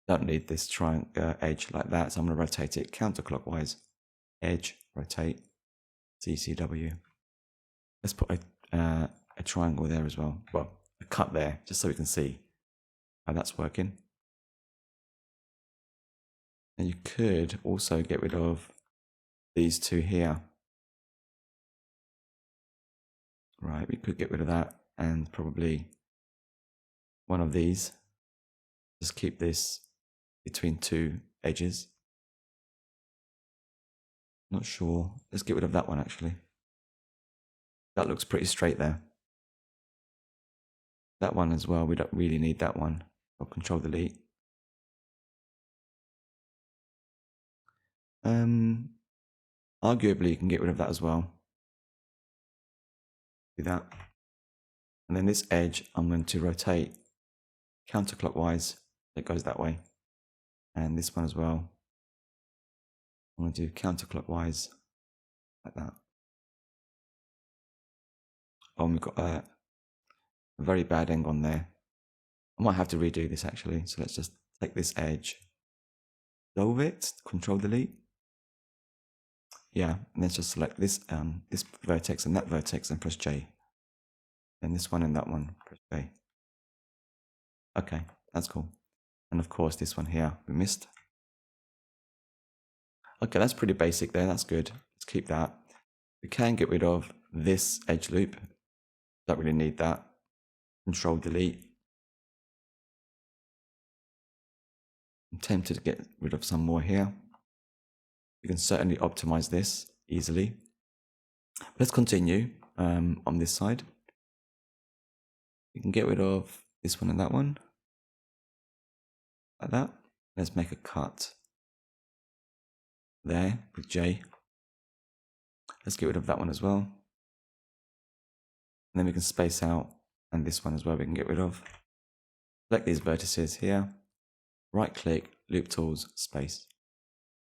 Don't need this triangle edge like that. So I'm going to rotate it counterclockwise. Edge, rotate, CCW. Let's put a triangle there as well. Well, a cut there, just so we can see how that's working. And you could also get rid of these two here. Right, we could get rid of that and probably one of these. Just keep this between two edges. Not sure. Let's get rid of that one actually. That looks pretty straight there. That one as well, we don't really need that one. I'll Control Delete. Arguably you can get rid of that as well. Do that. And then this edge I'm going to rotate counterclockwise. It goes that way. And this one as well. I'm going to do counterclockwise like that. Oh, we've got a very bad angle on there. I might have to redo this actually. So let's just take this edge, dissolve it, Control Delete. Yeah, and let's just select this this vertex and that vertex and press J. And this one and that one, press J. Okay, that's cool. And of course this one here we missed. Okay, that's pretty basic there, that's good. Let's keep that. We can get rid of this edge loop. Don't really need that. Control Delete. I'm tempted to get rid of some more here. You can certainly optimize this easily. Let's continue on this side. You can get rid of this one and that one. Like that. Let's make a cut there with J. Let's get rid of that one as well. And then we can space out, and this one as well we can get rid of. Select these vertices here. Right click, Loop Tools, space.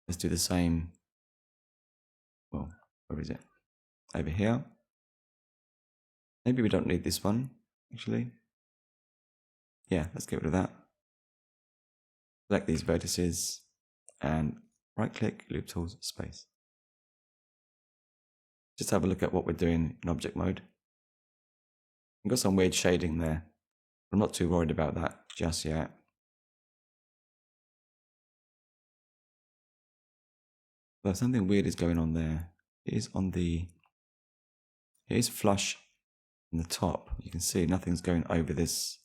Let's do the same. Well, where is it? Over here. Maybe we don't need this one, actually. Yeah, let's get rid of that. Select these vertices and right click, Loop Tools, space. Just have a look at what we're doing in object mode. We've got some weird shading there. I'm not too worried about that just yet. But something weird is going on there. It is flush in the top. You can see nothing's going over this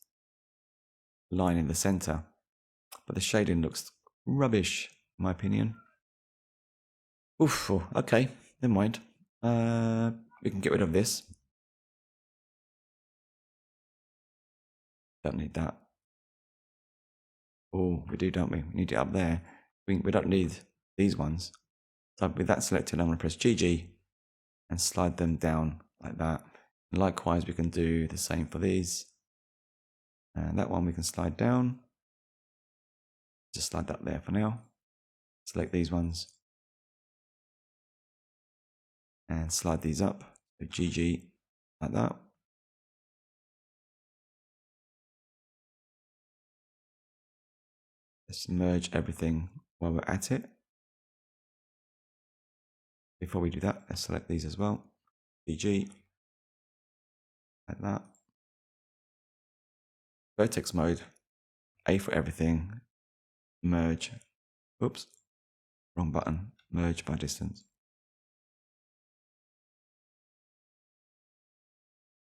line in the center. But the shading looks rubbish, in my opinion. Oof, okay, never mind. We can get rid of this. Don't need that. Oh, we do, don't we? We need it up there. We don't need these ones. So with that selected, I'm going to press GG and slide them down like that. And likewise, we can do the same for these. And that one we can slide down. Just slide that there for now. Select these ones. And slide these up. So GG like that. Let's merge everything while we're at it. Before we do that, let's select these as well. GG like that. Vertex mode, A for everything, merge, oops, wrong button, merge by distance.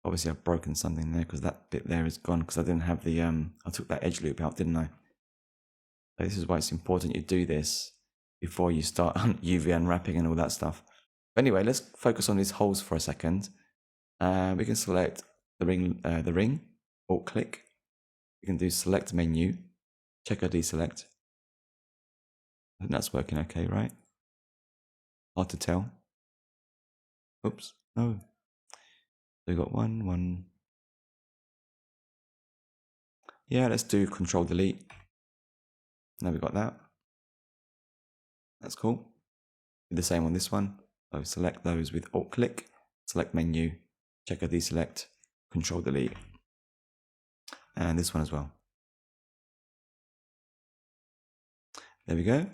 Obviously I've broken something there because that bit there is gone because I didn't have the, I took that edge loop out, didn't I? So this is why it's important you do this before you start UV unwrapping and all that stuff. But anyway, let's focus on these holes for a second. We can select the ring, Alt click, We can do select menu, check or deselect. I think that's working okay, right? Hard to tell. Oops, no. We got one. Yeah, let's do Control Delete. Now we got that. That's cool. Do the same on this one. So select those with Alt click, select menu, check or deselect, Control Delete. And this one as well. There we go.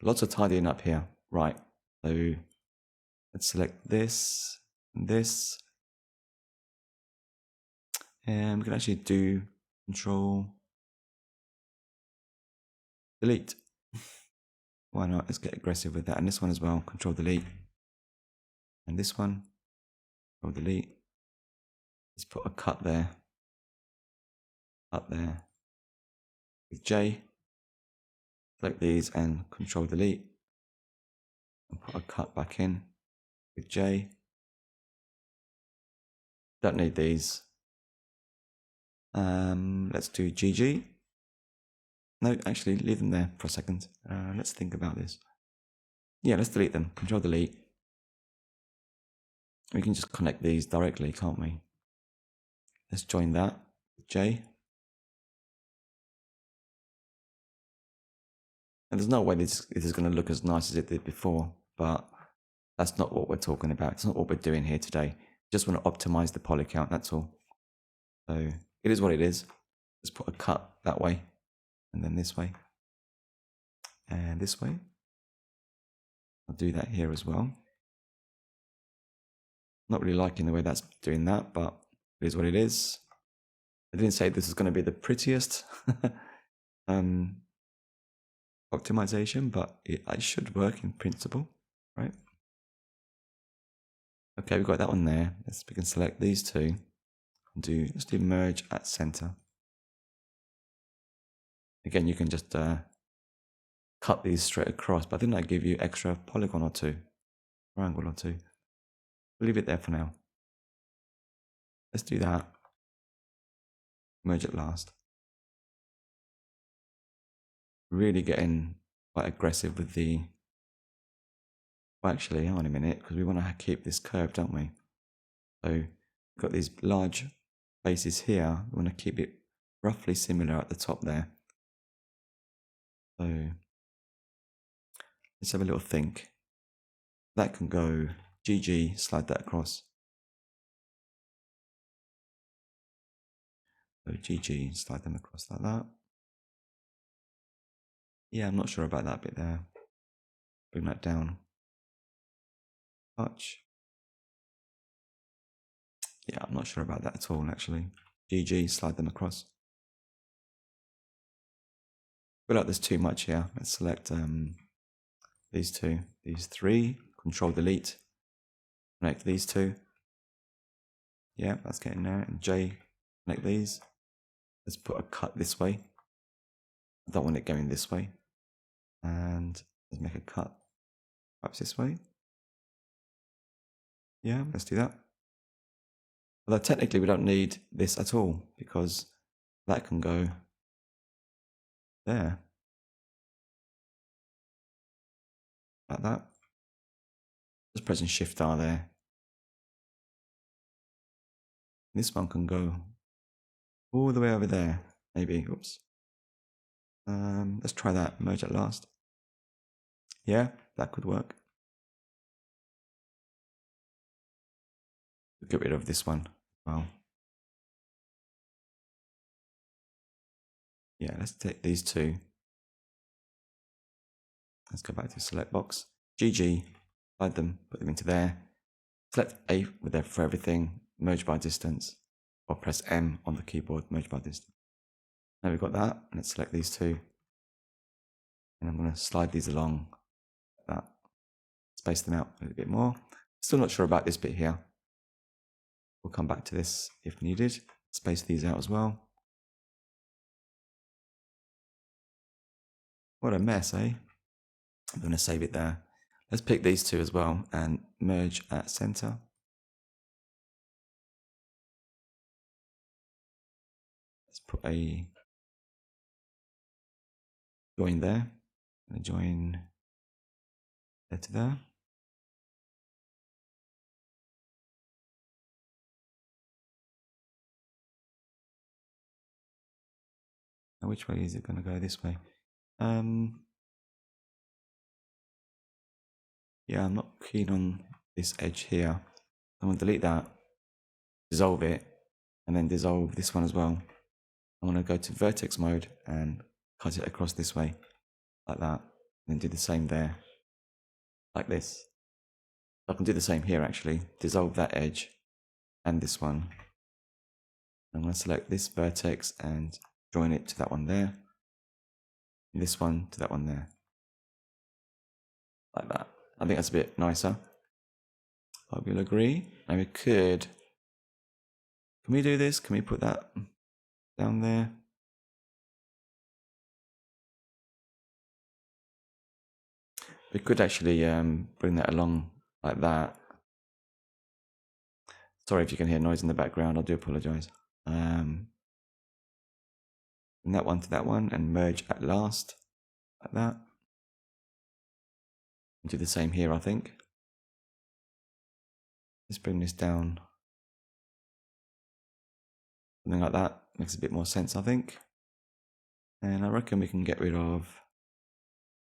Lots of tidying up here. Right. So let's select this and this. And we can actually do Control Delete. Why not? Let's get aggressive with that. And this one as well. Control Delete. And this one. Control Delete. Let's put a cut there. Cut there. With J. Select these and Control Delete. And put a cut back in with J. Don't need these. Let's do GG. No, actually leave them there for a second. Let's think about this. Yeah, let's delete them. Control Delete. We can just connect these directly, can't we? Let's join that with J. And there's no way this is going to look as nice as it did before, but that's not what we're talking about. It's not what we're doing here today. Just want to optimize the poly count, that's all. So it is what it is. Let's put a cut that way, and then this way, and this way. I'll do that here as well. Not really liking the way that's doing that, but it is what it is. I didn't say this is going to be the prettiest optimization, but it should work in principle, right? Okay, we've got that one there. We can select these two and let's do merge at center. Again, you can just cut these straight across, but didn't I give you extra polygon or two, triangle or two? We'll leave it there for now. Let's do that. Merge at last. Really getting quite aggressive with the... Well, actually, hang on a minute, because we want to keep this curve, don't we? So we've got these large faces here. We want to keep it roughly similar at the top there. So let's have a little think. That can go GG, slide that across. So GG, slide them across like that. Yeah, I'm not sure about that bit there. Bring that down. Touch. Yeah, I'm not sure about that at all, actually. GG, slide them across. I feel like there's too much here. Let's select these two, these three, Control Delete. Connect these two. Yeah, that's getting there. And J, connect these. Let's put a cut this way. I don't want it going this way. And let's make a cut perhaps this way. Yeah, let's do that. Although technically we don't need this at all because that can go there. Like that. Just pressing Shift R there. This one can go all the way over there, maybe. Oops. Let's try that. Merge at last. Yeah, that could work. We'll get rid of this one. Well, yeah, let's take these two. Let's go back to select box. GG. Slide them, put them into there. Select A with there for everything. Merge by distance. Or press M on the keyboard. Merge by distance. Now we've got that. Let's select these two. And I'm going to slide these along like that. Space them out a little bit more. Still not sure about this bit here. We'll come back to this if needed. Space these out as well. What a mess, eh? I'm going to save it there. Let's pick these two as well and merge at center. put a join there. I'm going to join there to there. Now which way is it going to go? This way. Yeah, I'm not keen on this edge here. I'm going to delete that, dissolve it, and then dissolve this one as well. I'm going to go to vertex mode and cut it across this way, like that. And then do the same there, like this. I can do the same here actually. Dissolve that edge and this one. I'm going to select this vertex and join it to that one there. And this one to that one there. Like that. I think that's a bit nicer. I will agree. And we could... Can we do this? Can we put that down there? We could actually bring that along like that. Sorry if you can hear noise in the background. I do apologize. Bring that one to that one and merge at last, like that. And do the same here, I think. Let's bring this down. Something like that makes a bit more sense, I think. And I reckon we can get rid of,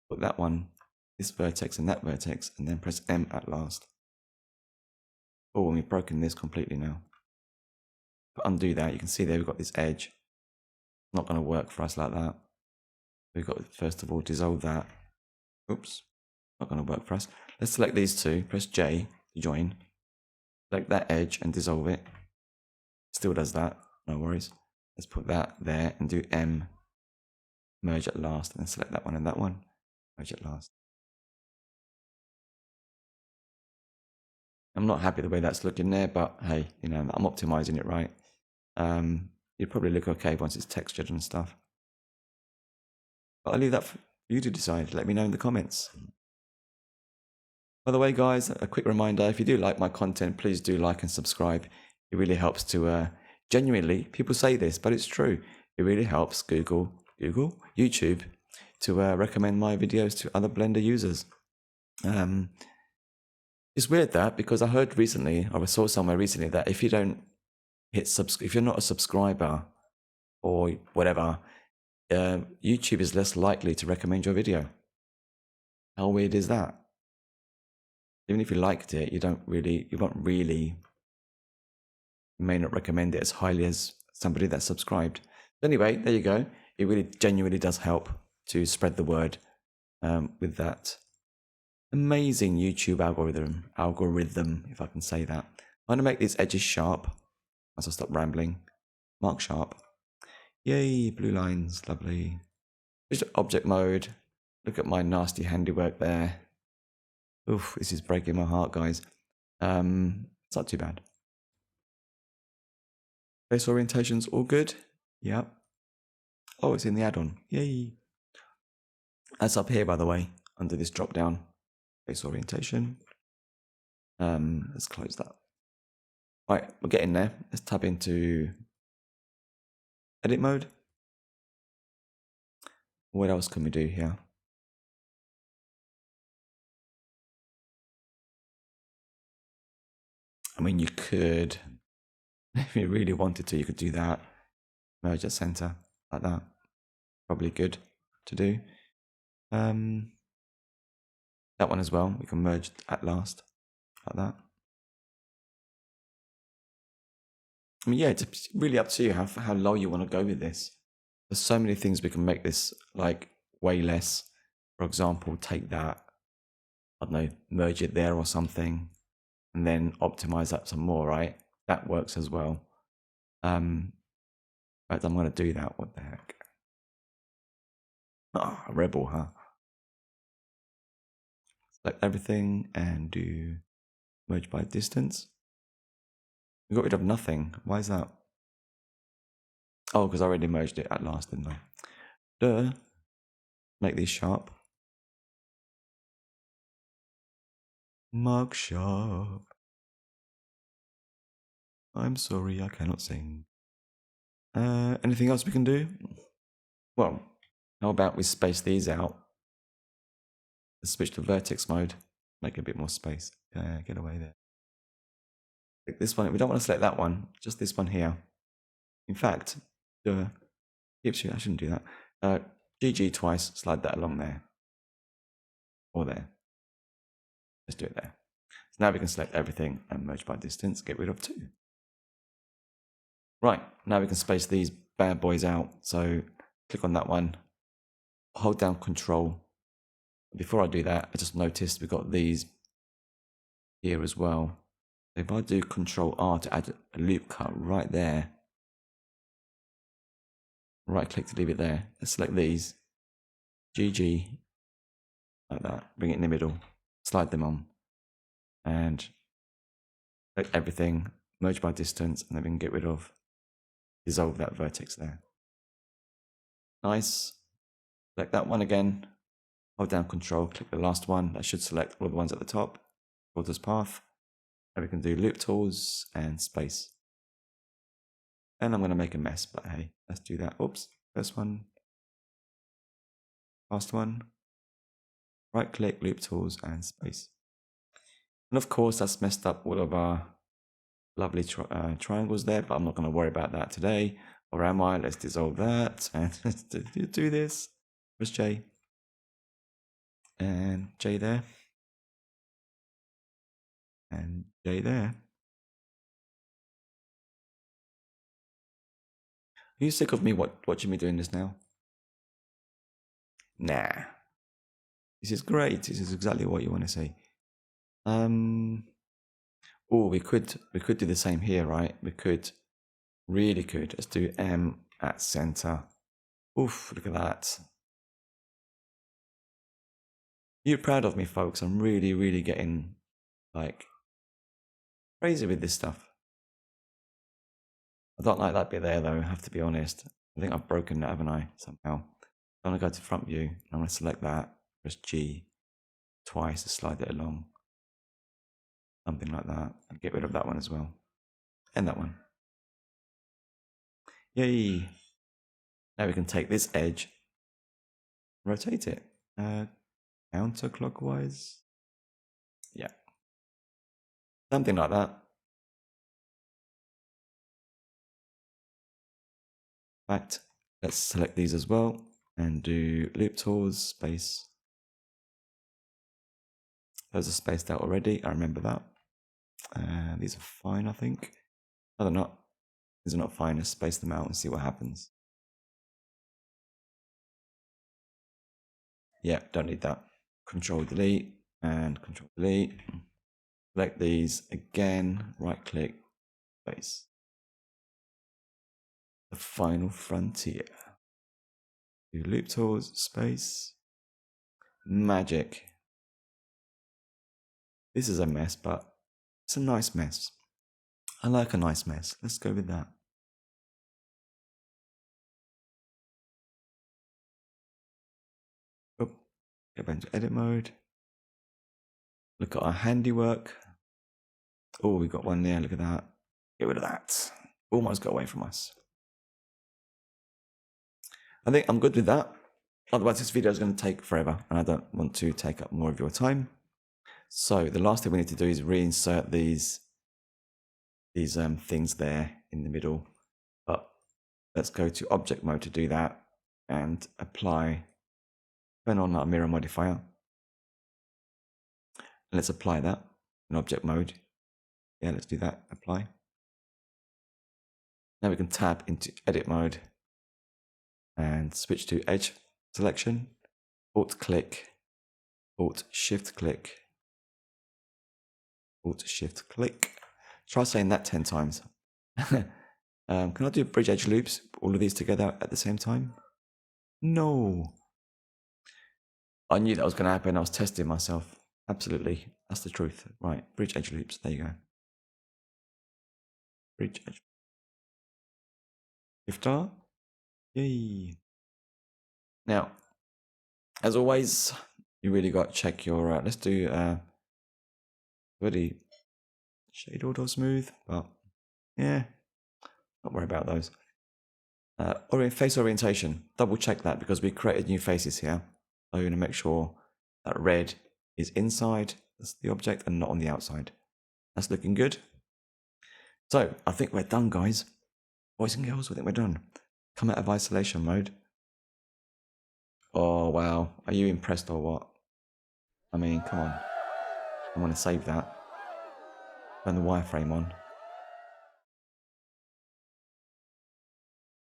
put that one, this vertex and that vertex, and then press M at last. Oh, and we've broken this completely now. But undo that, you can see there we've got this edge. Not going to work for us like that. We've got to, first of all, dissolve that. Oops, not going to work for us. Let's select these two, press J to join. Select that edge and dissolve it. Still does that, no worries. Let's put that there and do M, merge at last, and then select that one and that one, merge at last. I'm not happy the way that's looking there, but hey, you know, I'm optimizing it right. It'll probably look okay once it's textured and stuff. But I'll leave that for you to decide. Let me know in the comments. By the way, guys, a quick reminder, if you do like my content, please do like and subscribe. It really helps to, genuinely, people say this, but it's true. It really helps YouTube, to recommend my videos to other Blender users. It's weird that, because I heard recently, or I saw somewhere recently, that if you don't hit if you're not a subscriber or whatever, YouTube is less likely to recommend your video. How weird is that? Even if you liked it, you may not recommend it as highly as somebody that's subscribed. But anyway, there you go. It really genuinely does help to spread the word with that amazing YouTube algorithm, if I can say that. I'm going to make these edges sharp as I stop rambling. Mark sharp. Yay, blue lines, lovely. Just object mode. Look at my nasty handiwork there. Oof, this is breaking my heart, guys. It's not too bad. Face orientation's all good. Yep. Oh, it's in the add-on. Yay. That's up here, by the way, under this drop down. Face orientation. Let's close that. Right, we're getting there. Let's tab into edit mode. What else can we do here? I mean, you could, if you really wanted to, you could do that. Merge at center, like that. Probably good to do. That one as well, we can merge at last, like that. I mean, yeah, it's really up to you how low you want to go with this. There's so many things we can make this like way less. For example, take that, I don't know, merge it there or something, and then optimize that some more, right? That works as well. But I'm going to do that. What the heck? Ah, oh, rebel, huh? Select everything and do merge by distance. We got rid of nothing. Why is that? Oh, because I already merged it at last, didn't I? Duh. Make these sharp. Mark sharp. I'm sorry, I cannot sing. Anything else we can do? Well, how about we space these out? Let's switch to vertex mode, make a bit more space. Get away there. Like this one, we don't want to select that one, just this one here. In fact, I shouldn't do that. GG twice, slide that along there. Or there. Let's do it there. So now we can select everything and merge by distance, get rid of 2. Right, now we can space these bad boys out. So click on that one, hold down Control. Before I do that, I just noticed we've got these here as well. If I do Control R to add a loop cut right there, right click to leave it there, let's select these, GG, like that, bring it in the middle, slide them on, and select everything, merge by distance, and then we can get rid of, dissolve that vertex there. Nice. Select that one again, hold down Control, click the last one, that should select all the ones at the top, borders path, and we can do loop tools and space. And I'm going to make a mess, but hey, let's do that. Oops, first one, last one, right click, loop tools and space. And of course, that's messed up all of our lovely triangles there, but I'm not going to worry about that today. Or am I? Let's dissolve that and let's do this. Where's J? And J there. And J there. Are you sick of me watching me doing this now? Nah. This is great. This is exactly what you want to see. Oh, we could do the same here, right? We could, really could. Let's do M at center. Oof, look at that. You're proud of me, folks. I'm really, really getting like crazy with this stuff. I don't like that bit there though, I have to be honest. I think I've broken that, haven't I, somehow? I'm gonna go to front view, I'm gonna select that, press G twice to slide it along. Something like that, and get rid of that one as well. And that one. Yay! Now we can take this edge, rotate it, counterclockwise. Yeah. Something like that. In fact, let's select these as well and do loop tools, space. Those are spaced out already, I remember that. These are fine, I think. No, they're not. These are not fine. Let's space them out and see what happens. Yeah, don't need that. Control delete and Control delete. Select these again, right click, space. The final frontier. Do loop tools, space. Magic. This is a mess, but it's a nice mess. I like a nice mess. Let's go with that. Oh, get back into edit mode. Look at our handiwork. Oh, we got one there. Look at that. Get rid of that. Almost got away from us. I think I'm good with that. Otherwise, this video is going to take forever, and I don't want to take up more of your time. So the last thing we need to do is reinsert these things there in the middle. But let's go to object mode to do that and apply. Turn on our mirror modifier. And let's apply that in object mode. Yeah, let's do that. Apply. Now we can tab into edit mode and switch to edge selection. Alt click, Alt shift click, Alt shift click. Try saying that 10 times. Can I do bridge edge loops, all of these together at the same time? No. I knew that was going to happen. I was testing myself. Absolutely. That's the truth. Right. Bridge edge loops. There you go. Bridge edge. Shift R. Yay. Now, as always, you really got to check your, let's do, already shade auto smooth, but yeah, not worry about those. Face orientation, double check that because we created new faces here. So you're going to make sure that red is inside the object and not on the outside. That's looking good. So I think we're done, guys. Boys and girls, I think we're done. Come out of isolation mode. Oh, wow. Are you impressed or what? I mean, come on. I want to save that. Turn the wireframe on.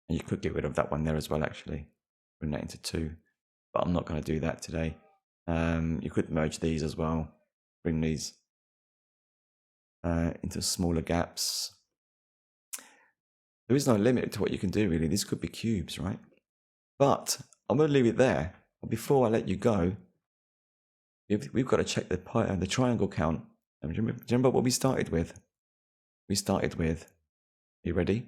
And you could get rid of that one there as well, actually. Bring that into 2. But I'm not going to do that today. You could merge these as well. Bring these into smaller gaps. There is no limit to what you can do, really. These could be cubes, right? But I'm going to leave it there. But before I let you go, we've got to check the triangle count. Do you remember what we started with? We started with, are you ready?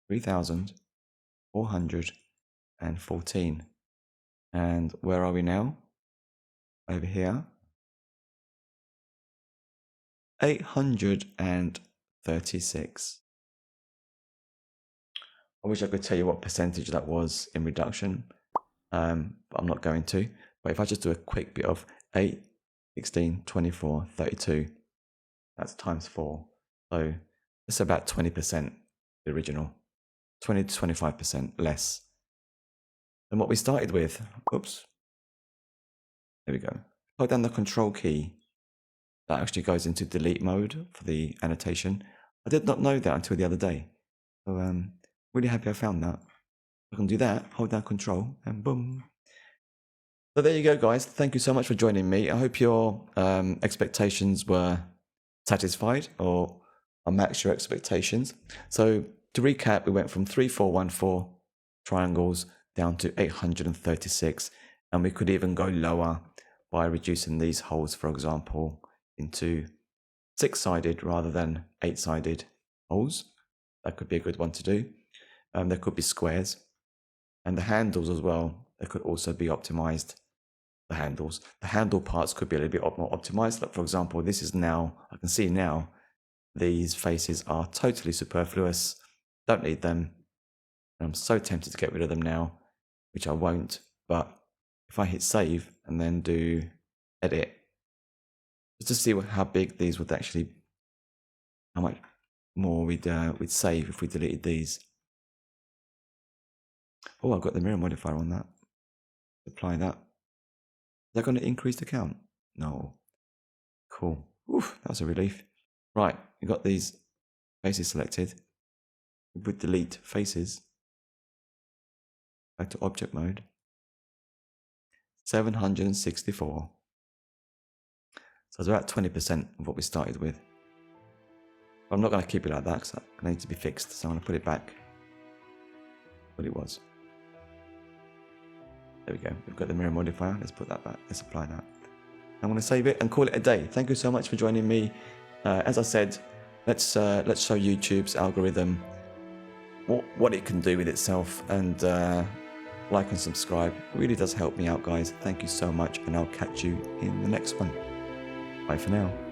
3,414. And where are we now? Over here. 836. I wish I could tell you what percentage that was in reduction, but I'm not going to. But if I just do a quick bit of 8, 16, 24, 32, that's times 4. So it's about 20% the original, 20 to 25% less than what we started with. Oops. There we go. Hold down the control key. That actually goes into delete mode for the annotation. I did not know that until the other day. So really happy I found that. I can do that, hold down control, and boom. So there you go, guys. Thank you so much for joining me. I hope your expectations were satisfied or matched your expectations. So to recap, we went from 3,414 triangles down to 836, and we could even go lower by reducing these holes, for example, into 6-sided rather than 8-sided holes. That could be a good one to do. There could be squares, and the handles as well. They could also be optimized. The handles, the handle parts could be a little bit more optimized. Like for example, this is now, I can see now, these faces are totally superfluous. Don't need them. And I'm so tempted to get rid of them now, which I won't. But if I hit save and then do edit, just to see how big these would actually, how much more we'd save if we deleted these. Oh, I've got the mirror modifier on that. Apply that. Is that going to increase the count? No. Cool. Oof, that was a relief. Right, we got these faces selected. We would delete faces. Back to object mode. 764. So it's about 20% of what we started with. But I'm not going to keep it like that because it needs to be fixed. So I'm going to put it back what it was. There we go. We've got the mirror modifier. Let's put that back. Let's apply that. I'm going to save it and call it a day. Thank you so much for joining me. As I said, let's show YouTube's algorithm what it can do with itself, and like and subscribe. It really does help me out, guys. Thank you so much, and I'll catch you in the next one. Bye for now.